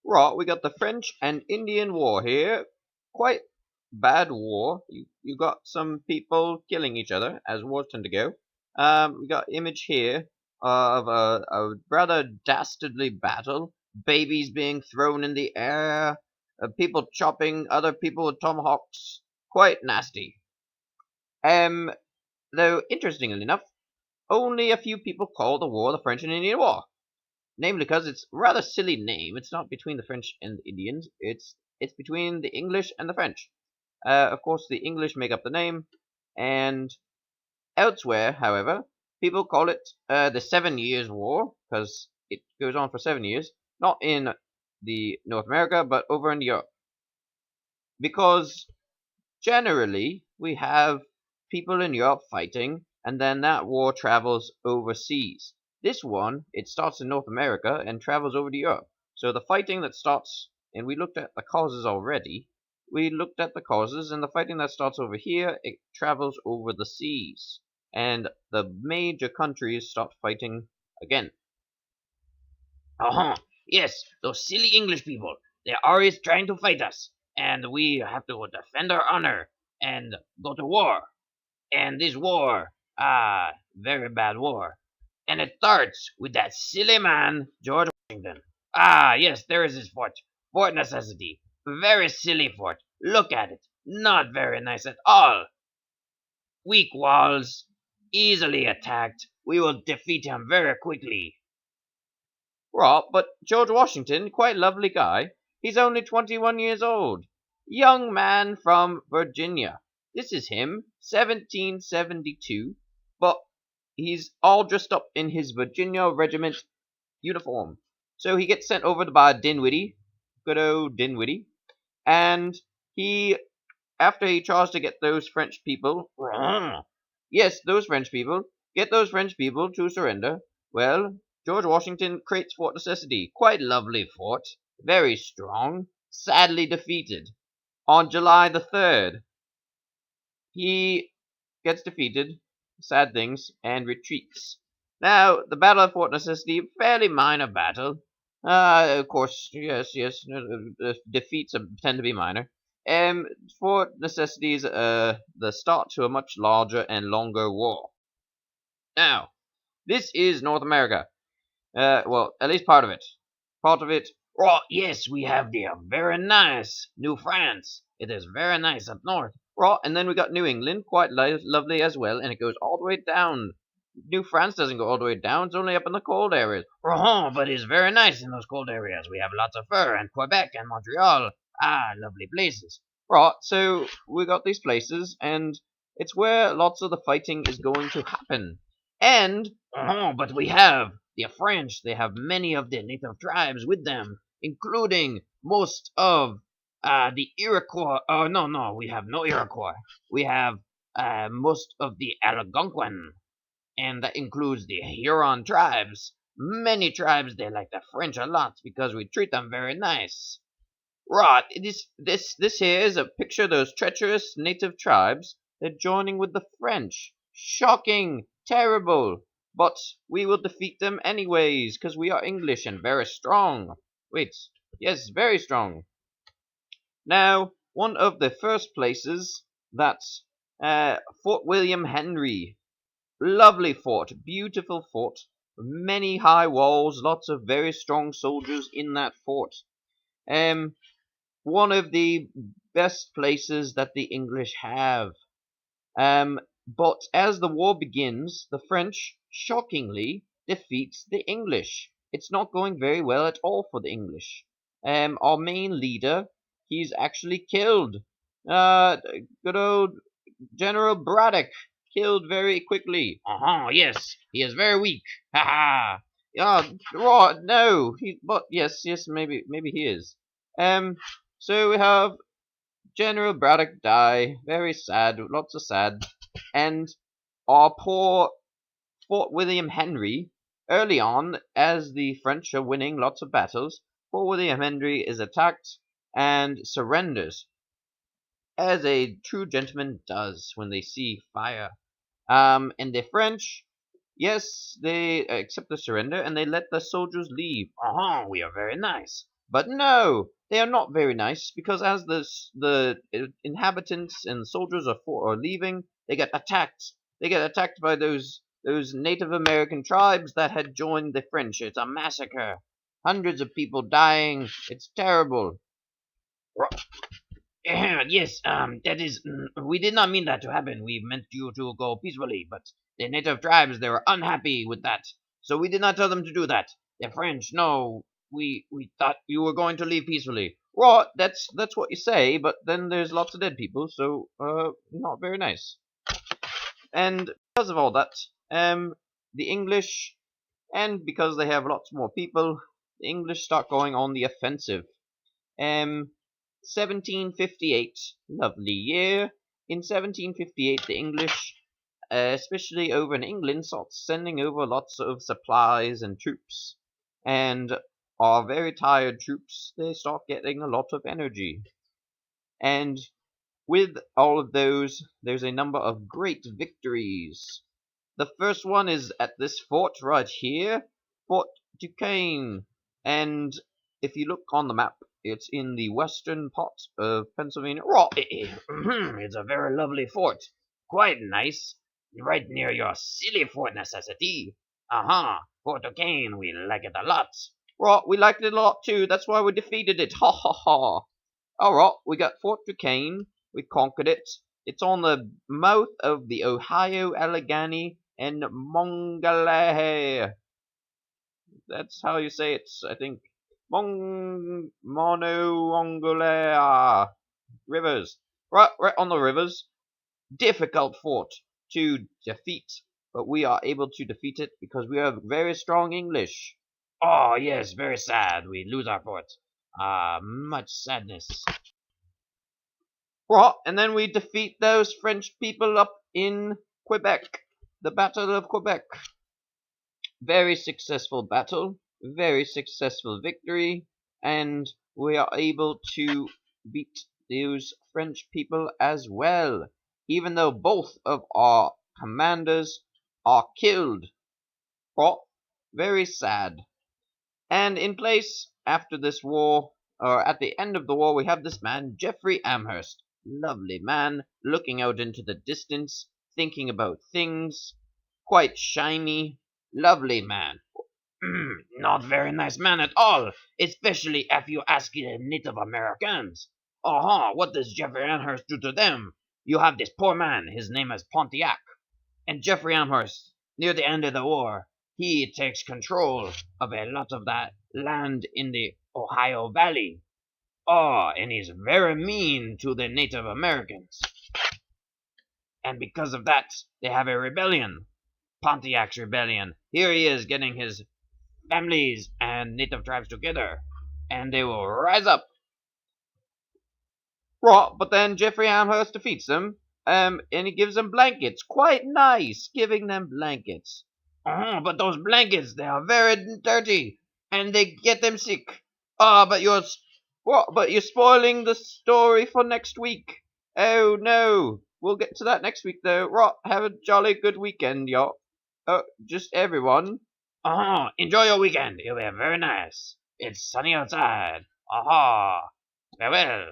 Right, we got the French and Indian War here. Quite bad war. You got some people killing each other, as wars tend to go. We got image here of a rather dastardly battle. Babies being thrown in the air. People chopping other people with tomahawks. Quite nasty. Um, though interestingly enough, only a few people call the war the French and Indian War. Namely because it's a rather silly name. It's not between the French and the Indians. It's between the English and the French. Of course, the English make up the name, and elsewhere, however, people call it the 7 Years' War because it goes on for 7 years. Not in the North America, but over in Europe. Because generally we have people in Europe fighting, and then that war travels overseas. This one, it starts in North America and travels over to Europe. So the fighting that starts, and we looked at the causes already, and the fighting that starts over here, it travels over the seas. And the major countries start fighting again. Uh-huh. Yes, those silly English people. They're always trying to fight us. And we have to defend our honor and go to war. And this war, very bad war. And it starts with that silly man, George Washington. Yes, there is his fort. Fort Necessity. Very silly fort. Look at it. Not very nice at all. Weak walls. Easily attacked. We will defeat him very quickly. Right, but George Washington, quite lovely guy. He's only 21 years old. Young man from Virginia. This is him, 1772, but he's all dressed up in his Virginia regiment uniform. So he gets sent over by Dinwiddie, good old Dinwiddie, and after he tries to get those French people, yes, get those French people to surrender, well, George Washington creates Fort Necessity. Quite lovely fort, very strong, sadly defeated. On July the 3rd, he gets defeated, sad things, and retreats. Now, the Battle of Fort Necessity, fairly minor battle. Of course, yes, the defeats tend to be minor. Fort Necessity is the start to a much larger and longer war. Now, this is North America. Well, at least part of it. Part of it. Oh, yes, we have the very nice New France. It is very nice up north. Right, and then we got New England, quite lovely as well, and it goes all the way down. New France doesn't go all the way down, it's only up in the cold areas. But it's very nice in those cold areas. We have lots of fur, and Quebec and Montreal. Lovely places. Right, so we got these places, and it's where lots of the fighting is going to happen. And, but we have the French. They have many of the native tribes with them, including most of the Iroquois. Oh, no, we have no Iroquois. We have most of the Algonquian, and that includes the Huron tribes. Many tribes, they like the French a lot because we treat them very nice. Right, this here is a picture of those treacherous native tribes. They're joining with the French. Shocking, terrible, but we will defeat them anyways, because we are English and very strong. Wait, yes, very strong. Now, one of the first places, that's Fort William Henry. Lovely fort, beautiful fort, many high walls, lots of very strong soldiers in that fort. One of the best places that the English have. But as the war begins, the French, shockingly, defeats the English. It's not going very well at all for the English. Our main leader, he's actually killed. Good old General Braddock, killed very quickly. Yes, he is very weak. Ha no, but yes, maybe he is. So we have General Braddock die, very sad, lots of sad, and our poor Fort William Henry, early on, as the French are winning lots of battles, Fort William Henry is attacked and surrenders, as a true gentleman does when they see fire. And the French, yes, they accept the surrender and they let the soldiers leave. We are very nice. But no, they are not very nice because as the inhabitants and soldiers are leaving, they get attacked. They get attacked by those Native American tribes that had joined the French. It's a massacre. Hundreds of people dying. It's terrible. Yes, that is. We did not mean that to happen. We meant you to go peacefully, but the native tribes, they were unhappy with that. So we did not tell them to do that. The French, no, we thought you were going to leave peacefully. Well, that's what you say, but then there's lots of dead people, so not very nice. And because of all that, the English, and because they have lots more people, the English start going on the offensive. 1758, lovely year. In 1758, the English, especially over in England, start sending over lots of supplies and troops. And our very tired troops, they start getting a lot of energy. And with all of those, there's a number of great victories. The first one is at this fort right here, Fort Duquesne. And if you look on the map, it's in the western part of Pennsylvania. It's a very lovely fort. Quite nice. Right near your silly fort necessity. Fort Duquesne, we like it a lot. Right, we liked it a lot too. That's why we defeated it. Ha ha ha. Alright, we got Fort Duquesne. We conquered it. It's on the mouth of the Ohio, Allegheny, and Monongahela. That's how you say it, I think. Monongahela rivers. Right on the rivers. Difficult fort to defeat, but we are able to defeat it because we have very strong English. Oh, yes, very sad. We lose our fort. Much sadness. Right, and then we defeat those French people up in Quebec. The Battle of Quebec. Very successful battle, very successful victory, and we are able to beat those French people as well, even though both of our commanders are killed. Oh, very sad. And in place, after this war, or at the end of the war, we have this man, Jeffery Amherst. Lovely man, looking out into the distance, thinking about things, quite shiny. Lovely man. Not very nice man at all, especially if you ask the Native Americans. What does Jeffrey Amherst do to them? You have this poor man, his name is Pontiac. And Jeffrey Amherst, near the end of the war, he takes control of a lot of that land in the Ohio Valley. And he's very mean to the Native Americans. And because of that, they have a rebellion. Pontiac's rebellion. Here he is getting his families and native tribes together, and they will rise up. Right, but then Jeffrey Amherst defeats them, and he gives them blankets. Quite nice, giving them blankets. But those blankets, they are very dirty, and they get them sick. But you're spoiling the story for next week. Oh no, we'll get to that next week though. Right, have a jolly good weekend, y'all. Just everyone. Enjoy your weekend. It'll be very nice. It's sunny outside. Farewell.